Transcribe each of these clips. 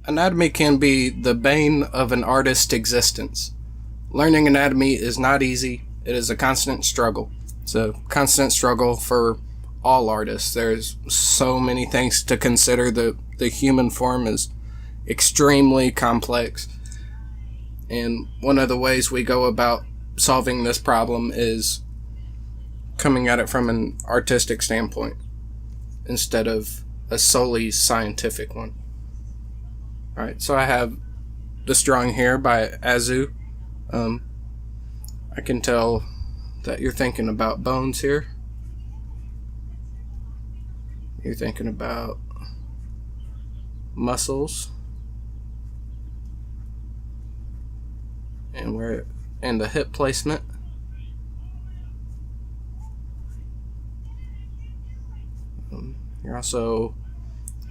Anatomy can be the bane of an artist's existence. Learning anatomy is not easy. It is a constant struggle. It's a constant struggle for all artists. There's so many things to consider. The human form is extremely complex. And one of the ways we go about solving this problem is coming at it from an artistic standpoint instead of a solely scientific one. Alright, so I have this drawing here by Azu. I can tell that you're thinking about bones here. You're thinking about muscles. And the hip placement. You're also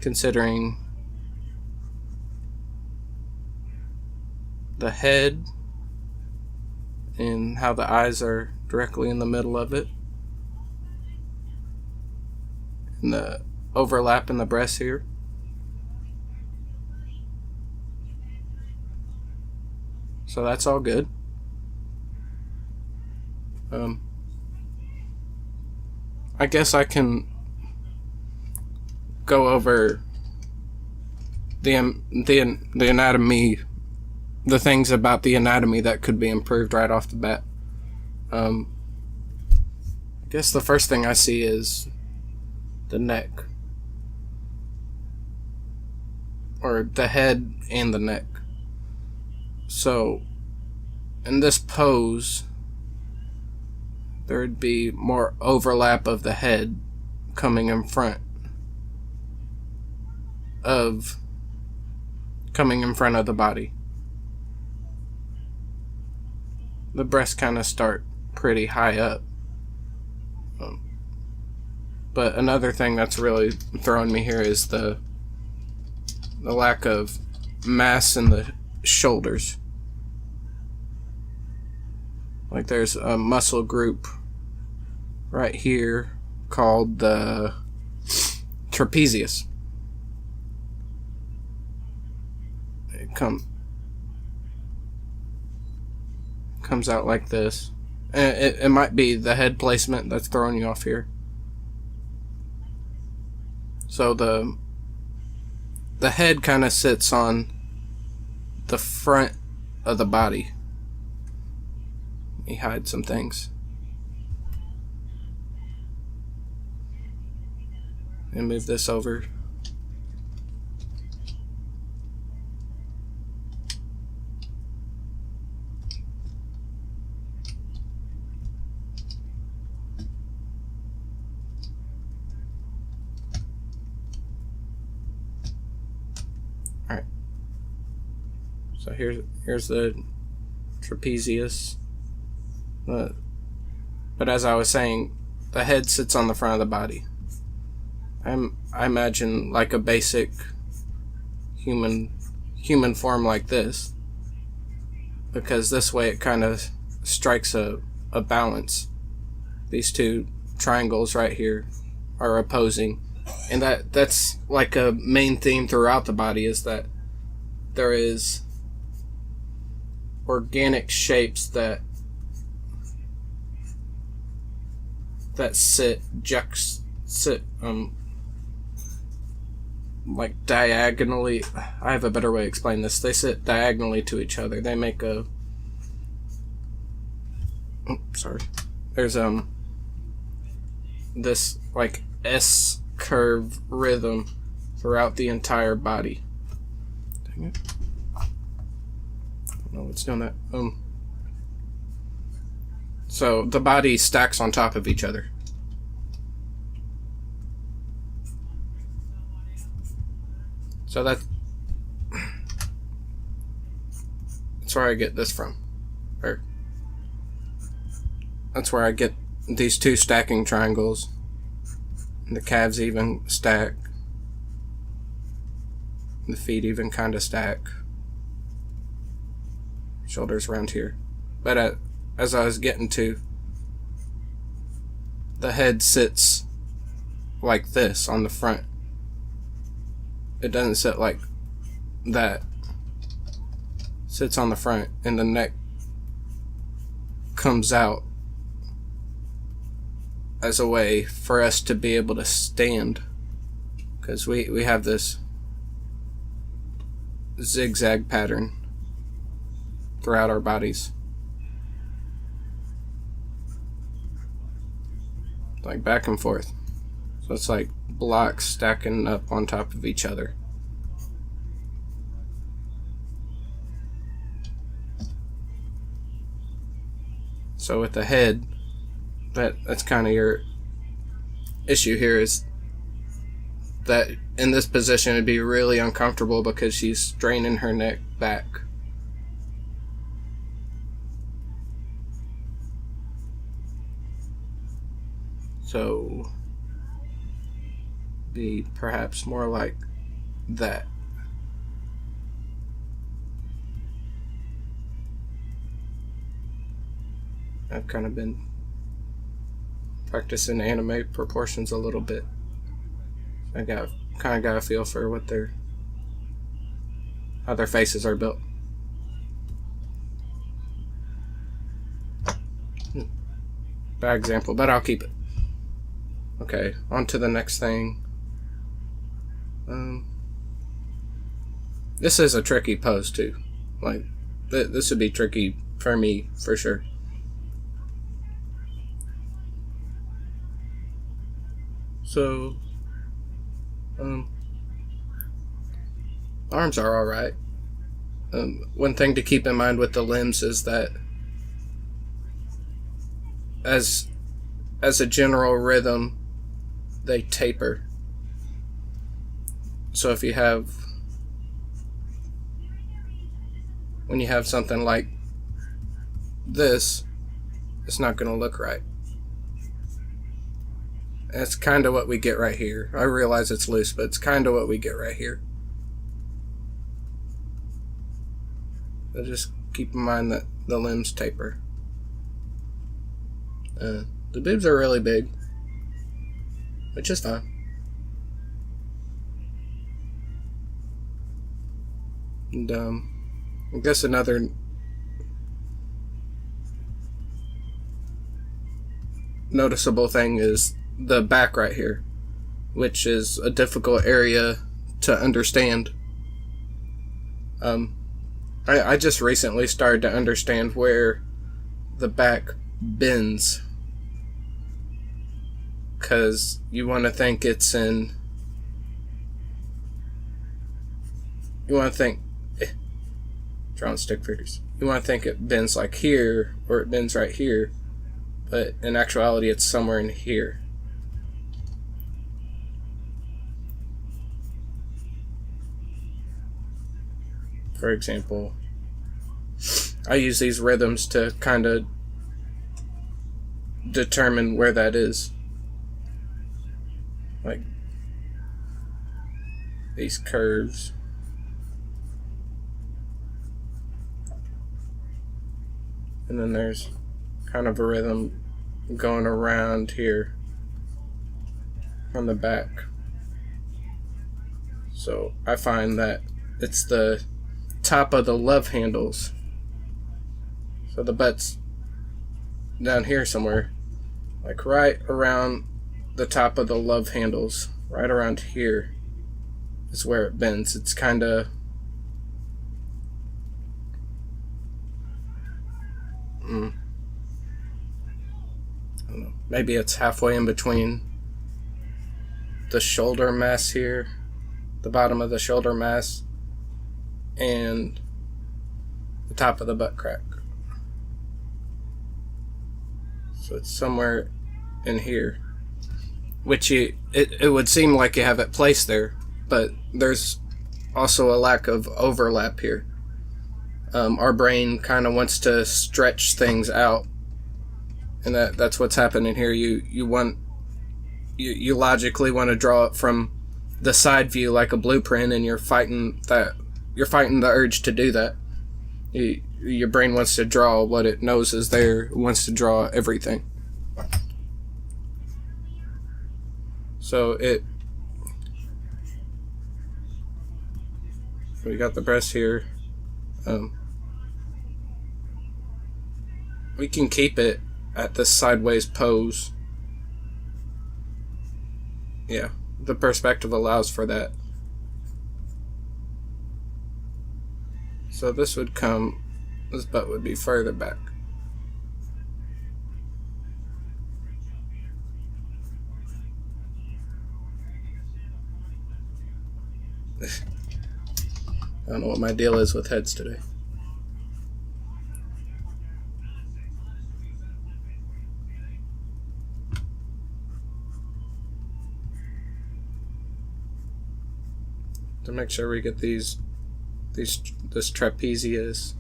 considering the head and how the eyes are directly in the middle of it, and the overlap in the breast here. So that's all good. I guess I can go over the anatomy, the things about the anatomy that could be improved right off the bat. I guess the first thing I see is the neck, or the head and the neck. So in this pose, there would be more overlap of the head coming in front of the body. The breasts kind of start pretty high up. But another thing that's really throwing me here is the lack of mass in the shoulders. Like there's a muscle group right here called the trapezius. It comes out like this. And it might be the head placement that's throwing you off here. So the head kind of sits on the front of the body. Let me hide some things. And move this over. Alright. So here's the trapezius. But as I was saying, the head sits on the front of the body. I imagine like a basic human form like this, because this way it kind of strikes a balance. These two triangles right here are opposing, and that's like a main theme throughout the body, is that there is organic shapes that sit like diagonally. I have a better way to explain this. They sit diagonally to each other. They make a there's this like S curve rhythm throughout the entire body. Dang it. I don't know what's doing that. So the body stacks on top of each other. So that's where I get this from. Or that's where I get these two stacking triangles. And the calves even stack. The feet even kind of stack. Shoulders around here. But as I was getting to, the head sits like this on the front. It doesn't sit like that sits on the front and the neck comes out as a way for us to be able to stand, because we have this zigzag pattern throughout our bodies, like back and forth. So it's like blocks stacking up on top of each other. So with the head, that's kind of your issue here, is that in this position it'd be really uncomfortable because she's straining her neck back. So be perhaps more like that. I've kind of been practicing anime proportions a little bit. I kind of got a feel for how their faces are built. Bad example, but I'll keep it. Okay, on to the next thing. This is a tricky pose too. Like, this would be tricky for me, for sure. So, arms are alright. One thing to keep in mind with the limbs is that as a general rhythm, they taper. So if when you have something like this, it's not going to look right. That's kind of what we get right here. I realize it's loose, but it's kind of what we get right here. So just keep in mind that the limbs taper. The boobs are really big, which is fine. And I guess another noticeable thing is the back right here, which is a difficult area to understand. I just recently started to understand where the back bends, because you want to think it's in, you want to think, drawing stick figures, you want to think it bends like here, or it bends right here, but in actuality it's somewhere in here. For example, I use these rhythms to kind of determine where that is. Like these curves. And then there's kind of a rhythm going around here on the back. So I find that it's the top of the love handles. So the butt's down here somewhere, like right around the top of the love handles, right around here is where it bends. It's kind of I don't know, maybe it's halfway in between the shoulder mass here, the bottom of the shoulder mass, and the top of the butt crack. So it's somewhere in here, which it would seem like you have it placed there, but there's also a lack of overlap here. Our brain kind of wants to stretch things out, and that's what's happening here. You logically want to draw it from the side view like a blueprint, and you're fighting the urge to do that. Your brain wants to draw what it knows is there. It wants to draw everything. So We got the breast here. We can keep it at this sideways pose. Yeah, the perspective allows for that. So this butt would be further back. I don't know what my deal is with heads today. To make sure we get this trapezius.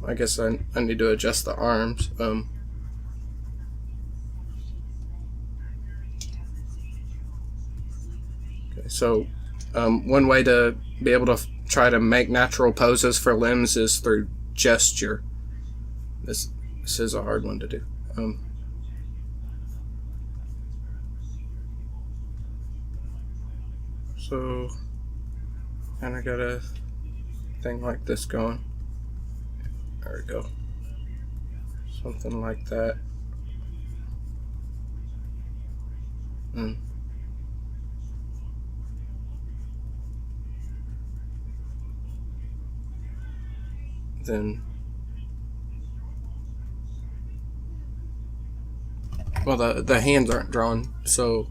I guess I need to adjust the arms. Okay, so one way to be able to try to make natural poses for limbs is through gesture. This is a hard one to do. So kind of got a thing like this going. There we go. Something like that. Then, well, the hands aren't drawn, so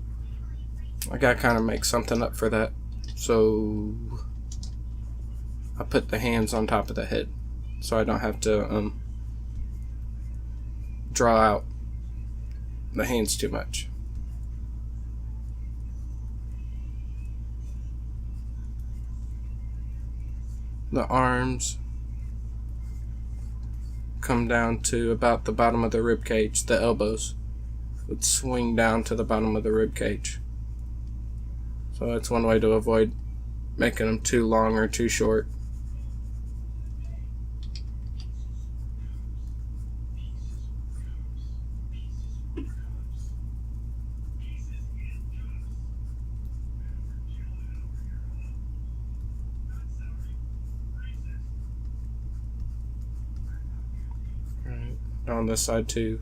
I gotta kind of make something up for that. So I put the hands on top of the head, so I don't have to draw out the hands too much. The arms come down to about the bottom of the rib cage. The elbows would swing down to the bottom of the rib cage. So that's one way to avoid making them too long or too short. Right, on this side too.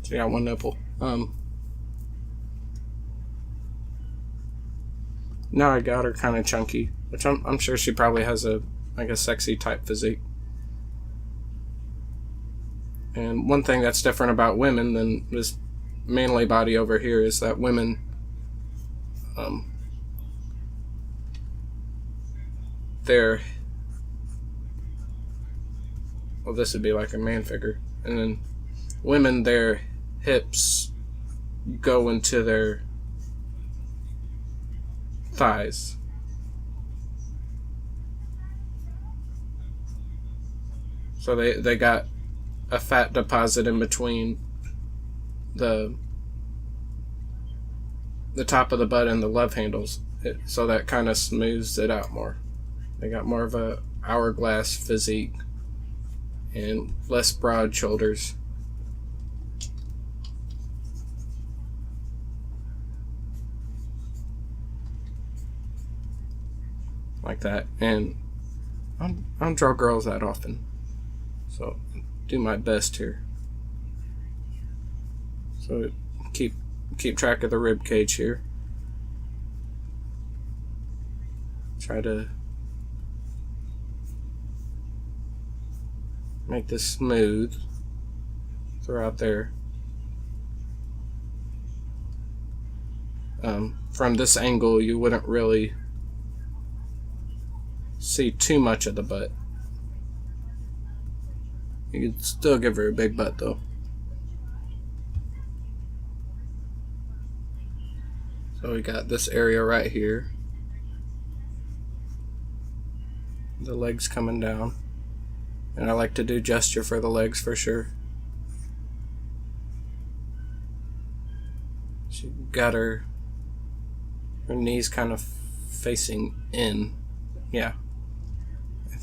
She got one nipple. Now I got her kind of chunky, which I'm sure she probably has a sexy type physique. And one thing that's different about women than this manly body over here is that women, this would be like a man figure, and then women, their hips go into their thighs. So they got a fat deposit in between the top of the butt and the love handles, so that kind of smooths it out more. They got more of a hourglass physique and less broad shoulders. Like that. And I don't draw girls that often, so do my best here. So keep track of the rib cage here. Try to make this smooth throughout there. From this angle, you wouldn't really see too much of the butt. You could still give her a big butt though. So we got this area right here. The legs coming down. And I like to do gesture for the legs for sure. She got her knees kind of facing in. Yeah.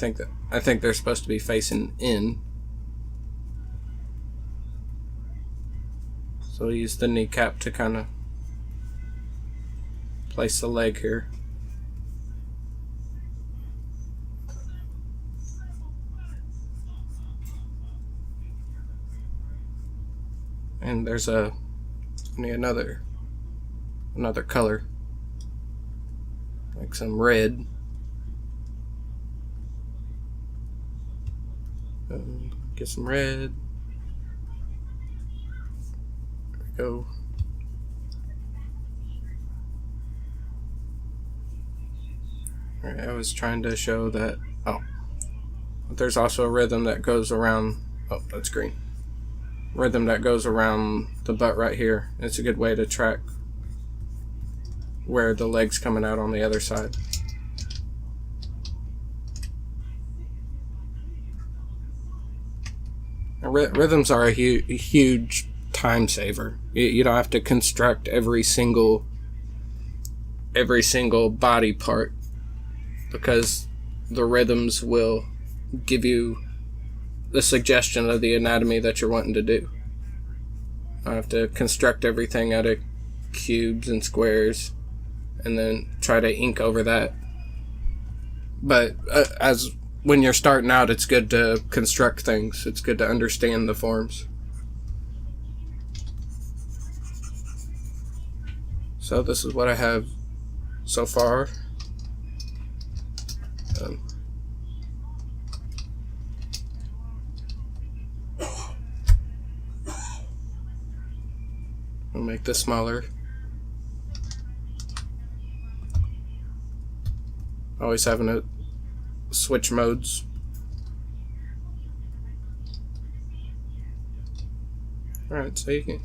I think they're supposed to be facing in. So we use the kneecap to kind of place the leg here. And there's another color, like some red. Get some red. There we go. Alright, I was trying to show that. Oh, there's also a rhythm that goes around. Oh, that's green. Rhythm that goes around the butt right here. It's a good way to track where the leg's coming out on the other side. Rhythms are a huge time saver. You don't have to construct every single body part, because the rhythms will give you the suggestion of the anatomy that you're wanting to do. I have to construct everything out of cubes and squares and then try to ink over that. But as when you're starting out, it's good to construct things. It's good to understand the forms. So this is what I have so far. I'll make this smaller. Always having to switch modes. Alright, so you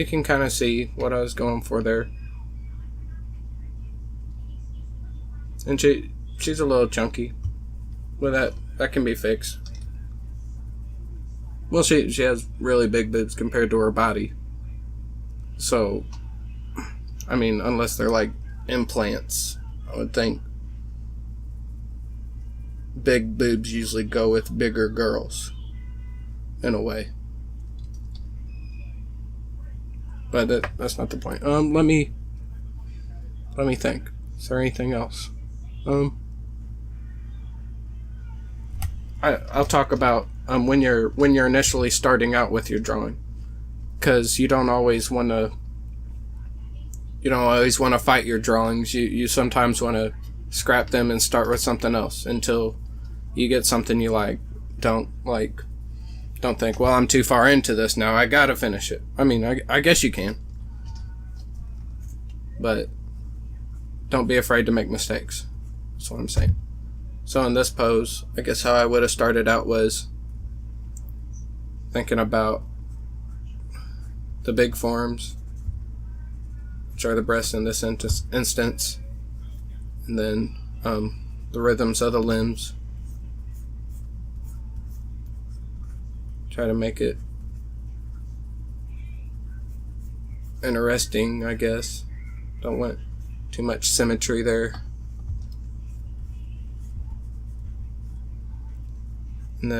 can kind of see what I was going for there. And she's a little chunky. Well, that can be fixed. Well, she has really big boobs compared to her body. So, I mean, unless they're like implants, I would think big boobs usually go with bigger girls, in a way. But that's not the point. Let me think. Is there anything else? I'll talk about when you're initially starting out with your drawing, because you don't always want to fight your drawings. You sometimes want to scrap them and start with something else until you get something you like. Don't think, well, I'm too far into this now, I gotta finish it. I mean, I guess you can, but don't be afraid to make mistakes. That's what I'm saying. So in this pose, I guess how I would have started out was thinking about the big forms, which are the breasts in this instance, and then the rhythms of the limbs. Try to make it interesting, I guess. Don't want too much symmetry there. And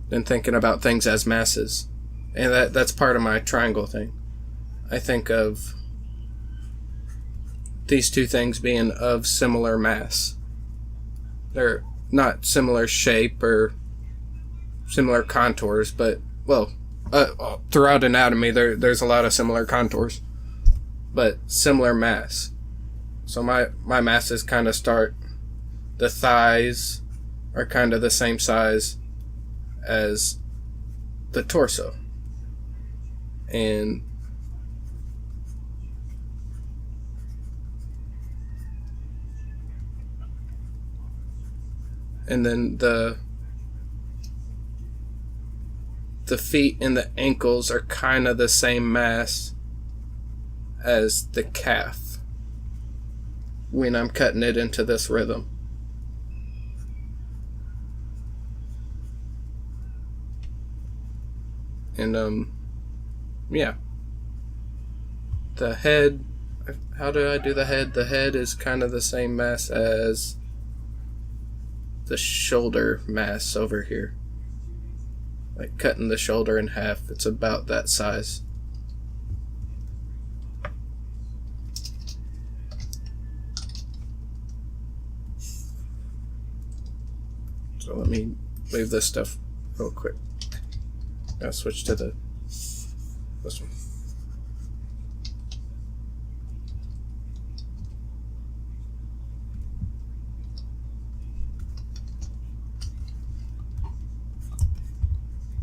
then thinking about things as masses. And that's part of my triangle thing. I think of these two things being of similar mass. They're not similar shape or similar contours, but, well, throughout anatomy there's a lot of similar contours, but similar mass. So my masses kind of start, the thighs are kind of the same size as the torso, and then the feet and the ankles are kind of the same mass as the calf when I'm cutting it into this rhythm. And yeah, the head, how do I do the head? The head is kind of the same mass as the shoulder mass over here. Like cutting the shoulder in half. It's about that size. So let me leave this stuff real quick. I'll switch to this one.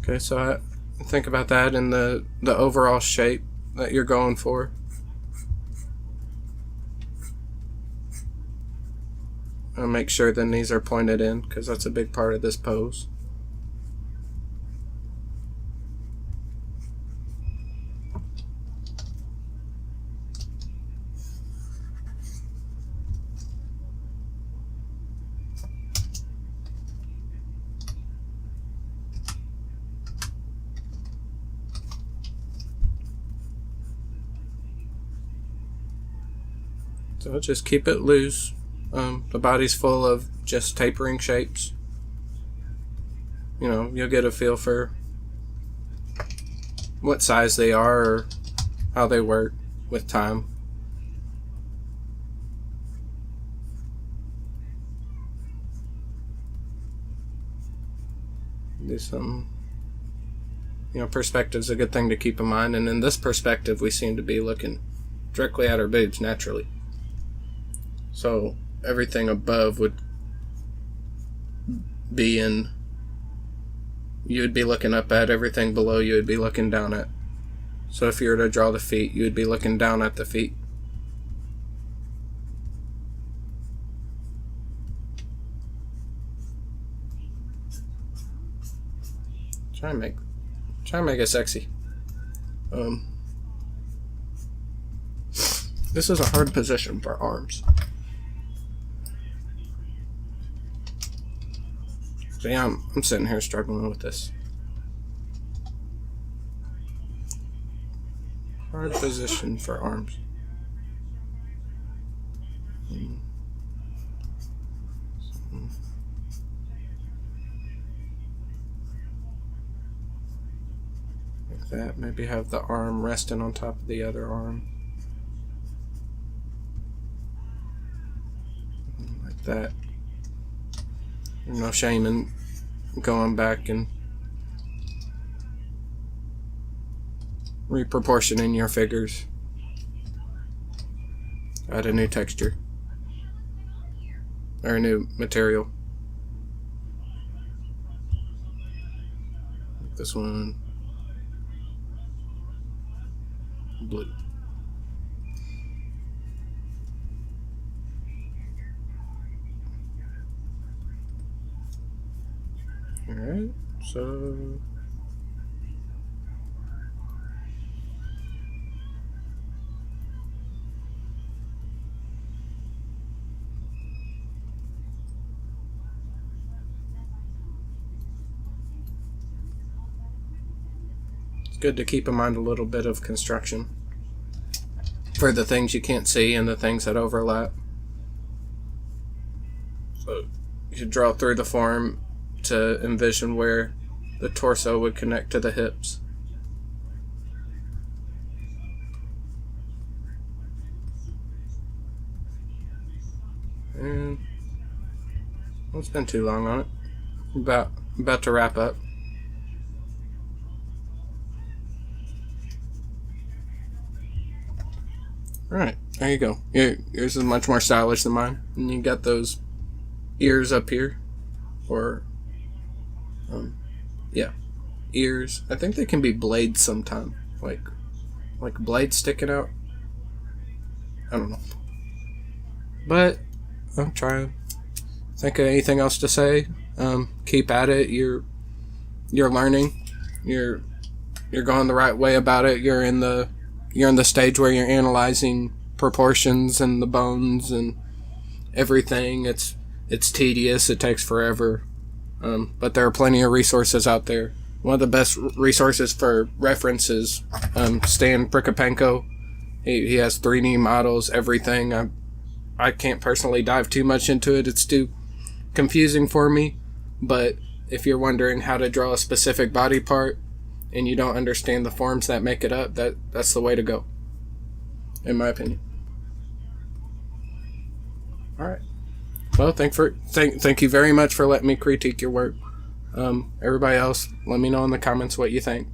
Okay, so I think about that in the overall shape that you're going for. I'll make sure the knees are pointed in because that's a big part of this pose. So just keep it loose. The body's full of just tapering shapes. You know, you'll get a feel for what size they are or how they work with time. Do some, perspective's a good thing to keep in mind. And in this perspective, we seem to be looking directly at our boobs naturally. So everything above would be in, you would be looking up at, everything below you would be looking down at. So if you were to draw the feet, you would be looking down at the feet. Try and make it sexy. This is a hard position for arms. So yeah, I'm sitting here struggling with this. Hard position for arms. Like that. Maybe have the arm resting on top of the other arm. Like that. There's no shame in going back and reproportioning your figures. Add a new texture. Or a new material. Like this one. Blue. Alright, so it's good to keep in mind a little bit of construction for the things you can't see and the things that overlap. So you should draw through the form to envision where the torso would connect to the hips. And don't spend too long on it. About to wrap up. Alright, there you go. Yours is much more stylish than mine. And you got those ears up here. Or yeah, ears. I think they can be blades sometime, like blades sticking out. I don't know, but I'm trying. Think of anything else to say? Keep at it. You're learning. You're going the right way about it. You're in the stage where you're analyzing proportions and the bones and everything. It's tedious. It takes forever. But there are plenty of resources out there. One of the best resources for reference is Stan Prikopenko. He has 3D models, everything. I can't personally dive too much into it. It's too confusing for me, but if you're wondering how to draw a specific body part and you don't understand the forms that make it up, that's the way to go, in my opinion. All right. Well, thank you very much for letting me critique your work. Everybody else, let me know in the comments what you think.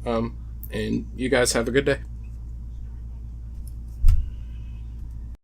And you guys have a good day.